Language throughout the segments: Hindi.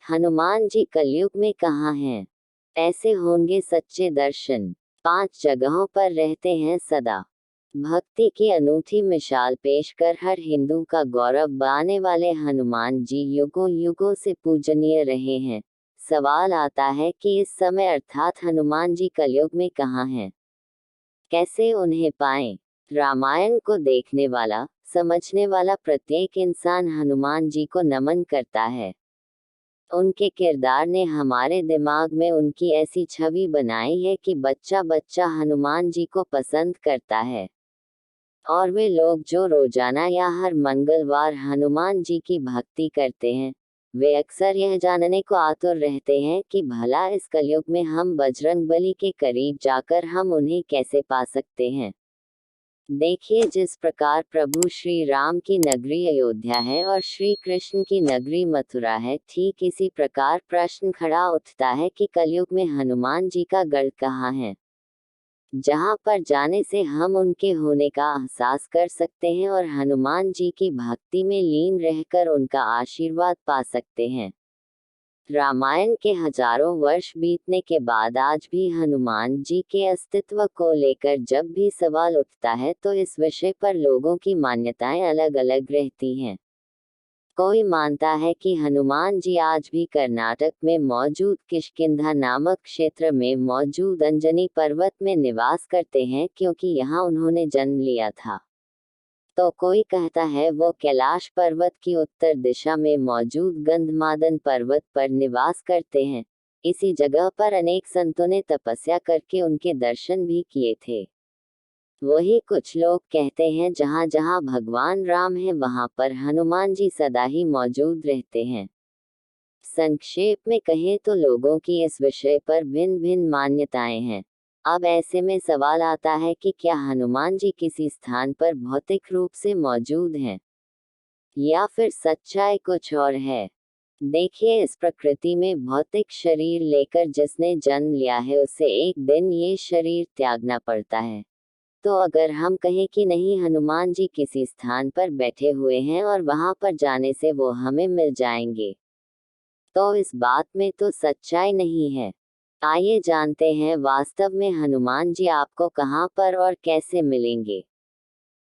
हनुमान जी कलयुग में कहाँ हैं? ऐसे होंगे सच्चे दर्शन। 5 जगहों पर रहते हैं सदा। भक्ति की अनूठी मिसाल पेश कर हर हिंदू का गौरव बढ़ाने वाले हनुमान जी युगों युगों से पूजनीय रहे हैं। सवाल आता है कि इस समय अर्थात हनुमान जी कलयुग में कहाँ हैं? कैसे उन्हें पाएं? रामायण को देखने वाला, समझने वाला प्रत्येक इंसान हनुमान जी को नमन करता है। उनके किरदार ने हमारे दिमाग में उनकी ऐसी छवि बनाई है कि बच्चा बच्चा हनुमान जी को पसंद करता है। और वे लोग जो रोजाना या हर मंगलवार हनुमान जी की भक्ति करते हैं, वे अक्सर यह जानने को आतुर रहते हैं कि भला इस कलयुग में हम बजरंगबली के करीब जाकर हम उन्हें कैसे पा सकते हैं। देखिए, जिस प्रकार प्रभु श्री राम की नगरी अयोध्या है और श्री कृष्ण की नगरी मथुरा है, ठीक इसी प्रकार प्रश्न खड़ा उठता है कि कलयुग में हनुमान जी का गढ़ कहाँ है, जहाँ पर जाने से हम उनके होने का एहसास कर सकते हैं और हनुमान जी की भक्ति में लीन रहकर उनका आशीर्वाद पा सकते हैं। रामायण के हजारों वर्ष बीतने के बाद आज भी हनुमान जी के अस्तित्व को लेकर जब भी सवाल उठता है तो इस विषय पर लोगों की मान्यताएं अलग अलग रहती हैं। कोई मानता है कि हनुमान जी आज भी कर्नाटक में मौजूद किष्किंधा नामक क्षेत्र में मौजूद अंजनी पर्वत में निवास करते हैं क्योंकि यहाँ उन्होंने जन्म लिया था। तो कोई कहता है वो कैलाश पर्वत की उत्तर दिशा में मौजूद गंधमादन पर्वत पर निवास करते हैं। इसी जगह पर अनेक संतों ने तपस्या करके उनके दर्शन भी किए थे। वही कुछ लोग कहते हैं जहाँ जहाँ भगवान राम है वहाँ पर हनुमान जी सदा ही मौजूद रहते हैं। संक्षेप में कहें तो लोगों की इस विषय पर भिन्न भिन्न मान्यताएं हैं। अब ऐसे में सवाल आता है कि क्या हनुमान जी किसी स्थान पर भौतिक रूप से मौजूद हैं, या फिर सच्चाई कुछ और है। देखिए, इस प्रकृति में भौतिक शरीर लेकर जिसने जन्म लिया है उसे एक दिन ये शरीर त्यागना पड़ता है। तो अगर हम कहें कि नहीं, हनुमान जी किसी स्थान पर बैठे हुए हैं और वहां पर जाने से वो हमें मिल जाएंगे, तो इस बात में तो सच्चाई नहीं है। आइए जानते हैं वास्तव में हनुमान जी आपको कहां पर और कैसे मिलेंगे।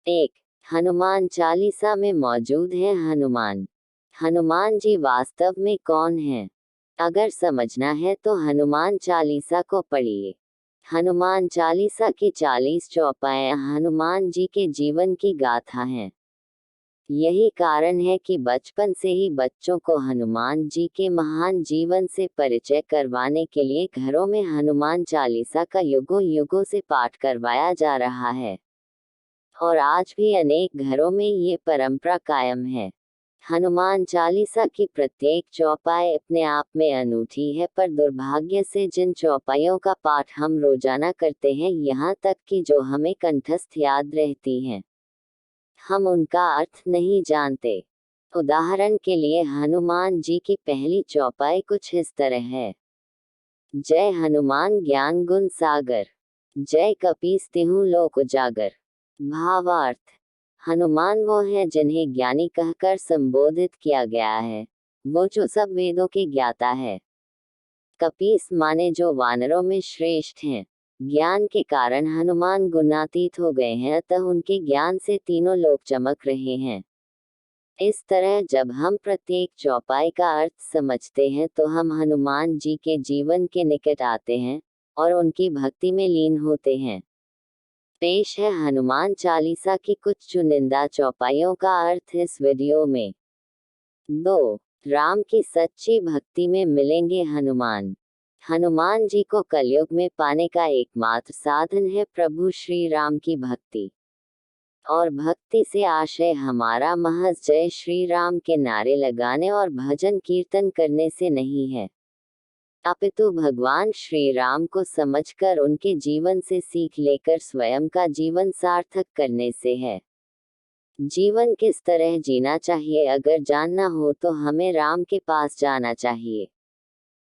1. हनुमान चालीसा में मौजूद है हनुमान। हनुमान जी वास्तव में कौन हैं? अगर समझना है तो हनुमान चालीसा को पढ़िए। हनुमान चालीसा की 40 चौपाएं हनुमान जी के जीवन की गाथा हैं। यही कारण है कि बचपन से ही बच्चों को हनुमान जी के महान जीवन से परिचय करवाने के लिए घरों में हनुमान चालीसा का युगों युगों से पाठ करवाया जा रहा है। और आज भी अनेक घरों में ये परंपरा कायम है। हनुमान चालीसा की प्रत्येक चौपाई अपने आप में अनूठी है, पर दुर्भाग्य से जिन चौपाइयों का पाठ हम रोजाना करते हैं, यहाँ तक कि जो हमें कंठस्थ याद रहती हैं, हम उनका अर्थ नहीं जानते। उदाहरण के लिए हनुमान जी की पहली चौपाई कुछ इस तरह है। जय हनुमान ज्ञान गुण सागर, जय कपीस तिहु लोक उजागर। भावार्थ: हनुमान वो हैं जिन्हें ज्ञानी कहकर संबोधित किया गया है, वो जो सब वेदों के ज्ञाता है। कपीस माने जो वानरों में श्रेष्ठ हैं। ज्ञान के कारण हनुमान गुणातीत हो गए हैं, अतः उनके ज्ञान से तीनों लोग चमक रहे हैं। इस तरह जब हम प्रत्येक चौपाई का अर्थ समझते हैं तो हम हनुमान जी के जीवन के निकट आते हैं और उनकी भक्ति में लीन होते हैं। पेश है हनुमान चालीसा की कुछ चुनिंदा चौपाइयों का अर्थ इस वीडियो में। 2. राम की सच्ची भक्ति में मिलेंगे हनुमान। हनुमान जी को कलयुग में पाने का एकमात्र साधन है प्रभु श्री राम की भक्ति। और भक्ति से आशय हमारा महज जय श्री राम के नारे लगाने और भजन कीर्तन करने से नहीं है, अपितु भगवान श्री राम को समझकर उनके जीवन से सीख लेकर स्वयं का जीवन सार्थक करने से है। जीवन किस तरह जीना चाहिए अगर जानना हो तो हमें राम के पास जाना चाहिए।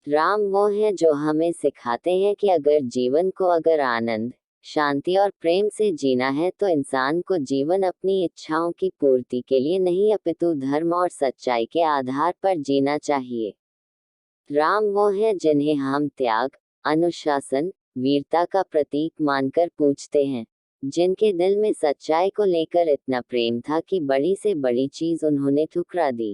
राम वो हैं जो हमें सिखाते हैं कि अगर जीवन को अगर आनंद, शांति और प्रेम से जीना है तो इंसान को जीवन अपनी इच्छाओं की पूर्ति के लिए नहीं अपितु धर्म और सच्चाई के आधार पर जीना चाहिए। राम वो है जिन्हें हम त्याग, अनुशासन, वीरता का प्रतीक मानकर पूछते हैं, जिनके दिल में सच्चाई को लेकर इतना प्रेम था कि बड़ी से बड़ी चीज उन्होंने ठुकरा दी।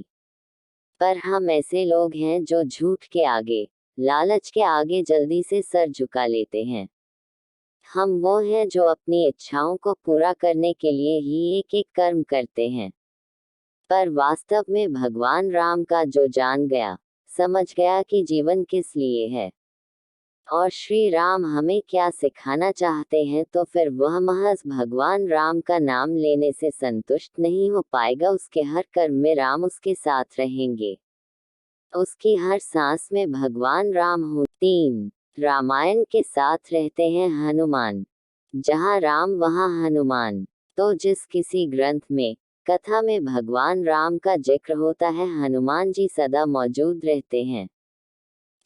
पर हम ऐसे लोग हैं जो झूठ के आगे, लालच के आगे जल्दी से सर झुका लेते हैं। हम वो हैं जो अपनी इच्छाओं को पूरा करने के लिए ही एक एक कर्म करते हैं। पर वास्तव में भगवान राम का जो जान गया, समझ गया कि जीवन किस लिए है और श्री राम हमें क्या सिखाना चाहते हैं, तो फिर वह महज भगवान राम का नाम लेने से संतुष्ट नहीं हो पाएगा। उसके हर कर्म में राम उसके साथ रहेंगे, उसकी हर सांस में भगवान राम हो। 3. रामायण के साथ रहते हैं हनुमान। जहाँ राम वहाँ हनुमान। तो जिस किसी ग्रंथ में, कथा में भगवान राम का जिक्र होता है, हनुमान जी सदा मौजूद रहते हैं।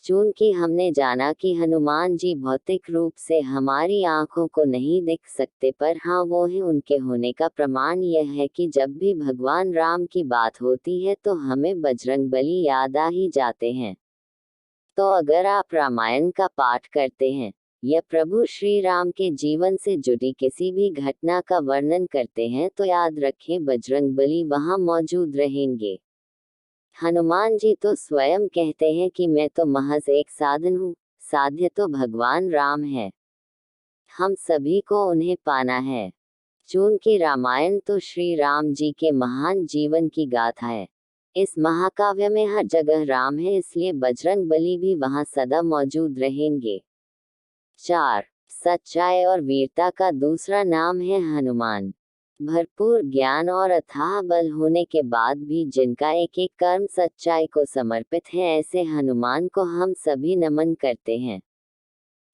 चूंकि हमने जाना कि हनुमान जी भौतिक रूप से हमारी आंखों को नहीं दिख सकते, पर हाँ वो है, उनके होने का प्रमाण यह है कि जब भी भगवान राम की बात होती है तो हमें बजरंगबली याद आ ही जाते हैं। तो अगर आप रामायण का पाठ करते हैं या प्रभु श्री राम के जीवन से जुड़ी किसी भी घटना का वर्णन करते हैं, तो याद रखें बजरंगबली वहां मौजूद रहेंगे। हनुमान जी तो स्वयं कहते हैं कि मैं तो महज एक साधन हूँ, साध्य तो भगवान राम है। हम सभी को उन्हें पाना है। चूंकि रामायण तो श्री राम जी के महान जीवन की गाथा है। इस महाकाव्य में हर जगह राम है, इसलिए बजरंगबली भी वहां सदा मौजूद रहेंगे। 4. सच्चाई और वीरता का दूसरा नाम है हनुमान। भरपूर ज्ञान और अथाह बल होने के बाद भी जिनका एक एक कर्म सच्चाई को समर्पित है, ऐसे हनुमान को हम सभी नमन करते हैं।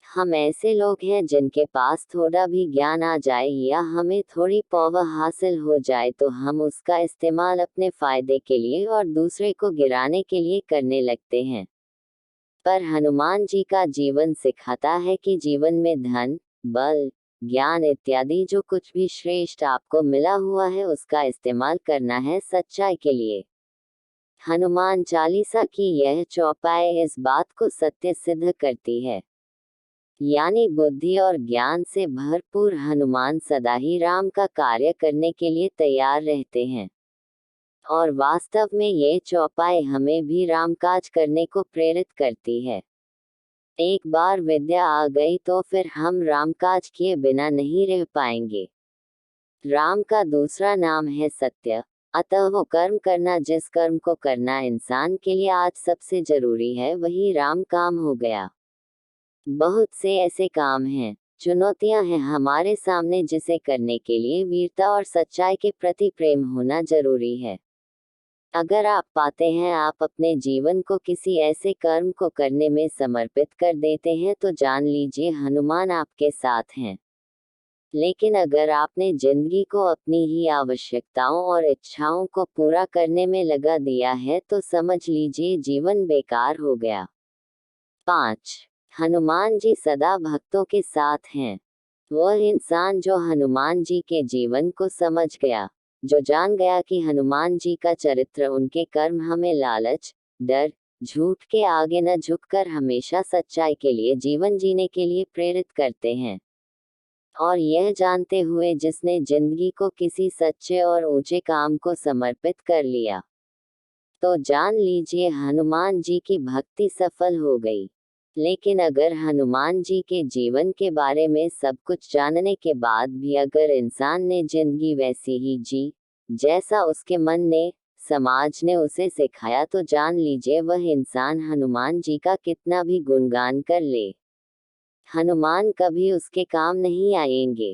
हम ऐसे लोग हैं जिनके पास थोड़ा भी ज्ञान आ जाए या हमें थोड़ी पौवा हासिल हो जाए तो हम उसका इस्तेमाल अपने फायदे के लिए और दूसरे को गिराने के लिए करने लगते हैं। पर हनुमान जी का जीवन सिखाता है कि जीवन में धन, बल, ज्ञान इत्यादि जो कुछ भी श्रेष्ठ आपको मिला हुआ है, उसका इस्तेमाल करना है सच्चाई के लिए। हनुमान चालीसा की यह चौपाई इस बात को सत्य सिद्ध करती है। यानी बुद्धि और ज्ञान से भरपूर हनुमान सदा ही राम का कार्य करने के लिए तैयार रहते हैं। और वास्तव में ये चौपाई हमें भी रामकाज करने को प्रेरित करती है। एक बार विद्या आ गई तो फिर हम रामकाज किए बिना नहीं रह पाएंगे। राम का दूसरा नाम है सत्य। अतः वो कर्म करना, जिस कर्म को करना इंसान के लिए आज सबसे जरूरी है, वही राम काम हो गया। बहुत से ऐसे काम हैं, चुनौतियां हैं हमारे सामने, जिसे करने के लिए वीरता और सच्चाई के प्रति प्रेम होना जरूरी है। अगर आप पाते हैं आप अपने जीवन को किसी ऐसे कर्म को करने में समर्पित कर देते हैं, तो जान लीजिए हनुमान आपके साथ हैं। लेकिन अगर आपने जिंदगी को अपनी ही आवश्यकताओं और इच्छाओं को पूरा करने में लगा दिया है, तो समझ लीजिए जीवन बेकार हो गया। 5. हनुमान जी सदा भक्तों के साथ हैं। वह इंसान जो हनुमान जी के जीवन को समझ गया, जो जान गया कि हनुमान जी का चरित्र, उनके कर्म हमें लालच, डर, झूठ के आगे न झुककर हमेशा सच्चाई के लिए जीवन जीने के लिए प्रेरित करते हैं। और यह जानते हुए जिसने जिंदगी को किसी सच्चे और ऊंचे काम को समर्पित कर लिया, तो जान लीजिए हनुमान जी की भक्ति सफल हो गई। लेकिन अगर हनुमान जी के जीवन के बारे में सब कुछ जानने के बाद भी अगर इंसान ने जिंदगी वैसी ही जी जैसा उसके मन ने, समाज ने उसे सिखाया, तो जान लीजिए वह इंसान हनुमान जी का कितना भी गुणगान कर ले, हनुमान कभी उसके काम नहीं आएंगे।